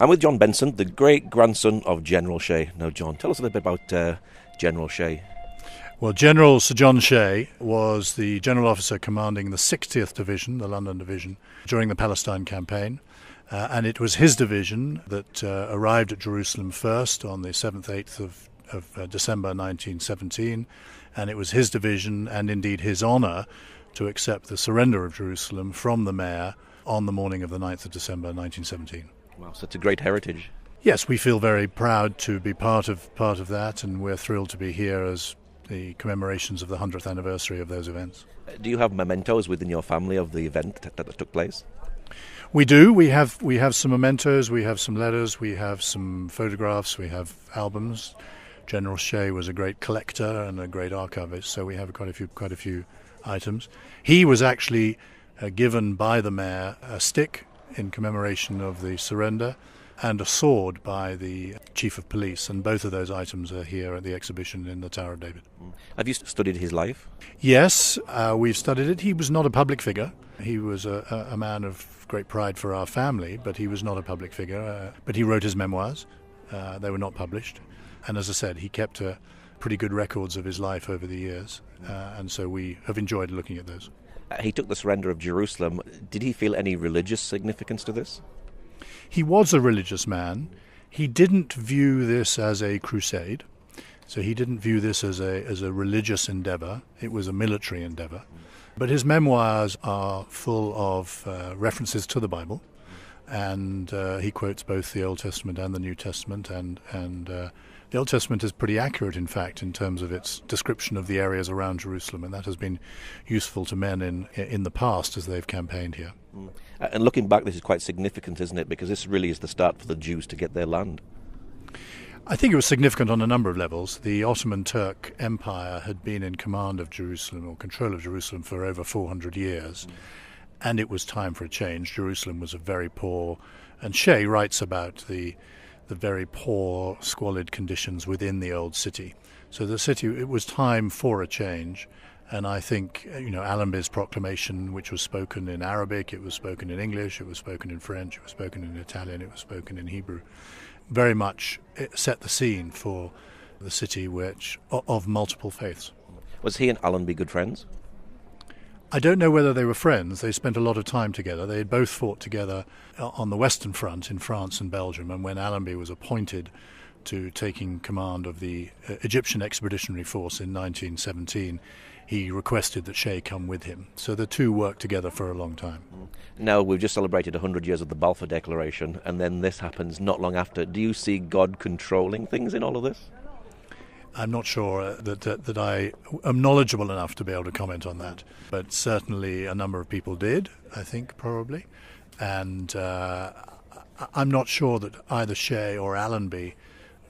I'm with John Benson, the great-grandson of General Shea. Now, John, tell us a little bit about General Shea. Well, General Sir John Shea was the general officer commanding the 60th Division, the London Division, during the Palestine campaign. And it was his division that arrived at Jerusalem first on the 7th, 8th of December 1917. And it was his division, and indeed his honour, to accept the surrender of Jerusalem from the mayor on the morning of the 9th of December 1917. Wow, so it's a great heritage. Yes, we feel very proud to be part of that, and we're thrilled to be here as the commemorations of the 100th anniversary of those events. Do you have mementos within your family of the event that took place? We do. We have some mementos, we have some letters, we have some photographs, we have albums. General Shea was a great collector and a great archivist, so we have quite a few items. He was actually given by the mayor a stick in commemoration of the surrender and a sword by the chief of police, and both of those items are here at the exhibition in the Tower of David. Have you studied his life? Yes, we've studied it. He was not a public figure. He was a man of great pride for our family, but he was not a public figure. But he wrote his memoirs. They were not published. And as I said, he kept pretty good records of his life over the years, and so we have enjoyed looking at those. He took the surrender of Jerusalem. Did he feel any religious significance to this? He was a religious man. He didn't view this as a crusade, so he didn't view this as a religious endeavor. It was a military endeavor. But his memoirs are full of references to the Bible, and he quotes both the Old Testament and the New Testament, and the Old Testament is pretty accurate, in fact, in terms of its description of the areas around Jerusalem, and that has been useful to men in the past as they've campaigned here. And looking back, this is quite significant, isn't it? Because this really is the start for the Jews to get their land. I think it was significant on a number of levels. The Ottoman Turk Empire had been in command of Jerusalem, or control of Jerusalem, for over 400 years, and it was time for a change. Jerusalem was a very poor, and Shea writes about the very poor, squalid conditions within the old city. So the city, it was time for a change. And I think, Allenby's proclamation, which was spoken in Arabic, it was spoken in English, it was spoken in French, it was spoken in Italian, it was spoken in Hebrew, very much set the scene for the city of multiple faiths. Was he and Allenby good friends? I don't know whether they were friends. They spent a lot of time together. They had both fought together on the Western Front in France and Belgium, and when Allenby was appointed to taking command of the Egyptian Expeditionary Force in 1917, he requested that Shea come with him. So the two worked together for a long time. Now, we've just celebrated 100 years of the Balfour Declaration, and then this happens not long after. Do you see God controlling things in all of this? I'm not sure that I am knowledgeable enough to be able to comment on that, but certainly a number of people did, I think, probably. And I'm not sure that either Shea or Allenby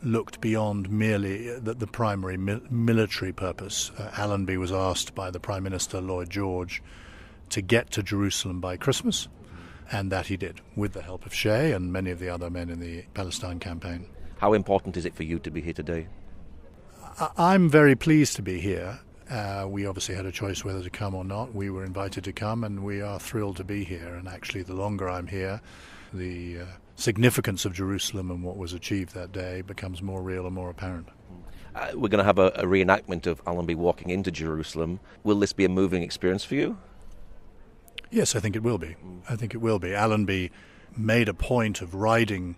looked beyond merely the primary military purpose. Allenby was asked by the Prime Minister, Lloyd George, to get to Jerusalem by Christmas, and that he did, with the help of Shea and many of the other men in the Palestine campaign. How important is it for you to be here today? I'm very pleased to be here. We obviously had a choice whether to come or not. We were invited to come, and we are thrilled to be here. And actually, the longer I'm here, the significance of Jerusalem and what was achieved that day becomes more real and more apparent. We're going to have a reenactment of Allenby walking into Jerusalem. Will this be a moving experience for you? Yes, I think it will be. I think it will be. Allenby made a point of riding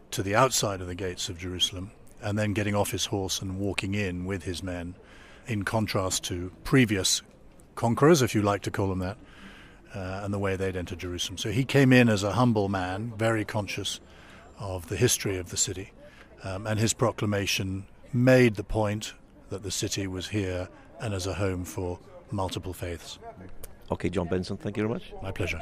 to the outside of the gates of Jerusalem and then getting off his horse and walking in with his men, in contrast to previous conquerors, if you like to call them that, and the way they'd entered Jerusalem. So he came in as a humble man, very conscious of the history of the city, and his proclamation made the point that the city was here and as a home for multiple faiths. Okay, John Benson, thank you very much. My pleasure.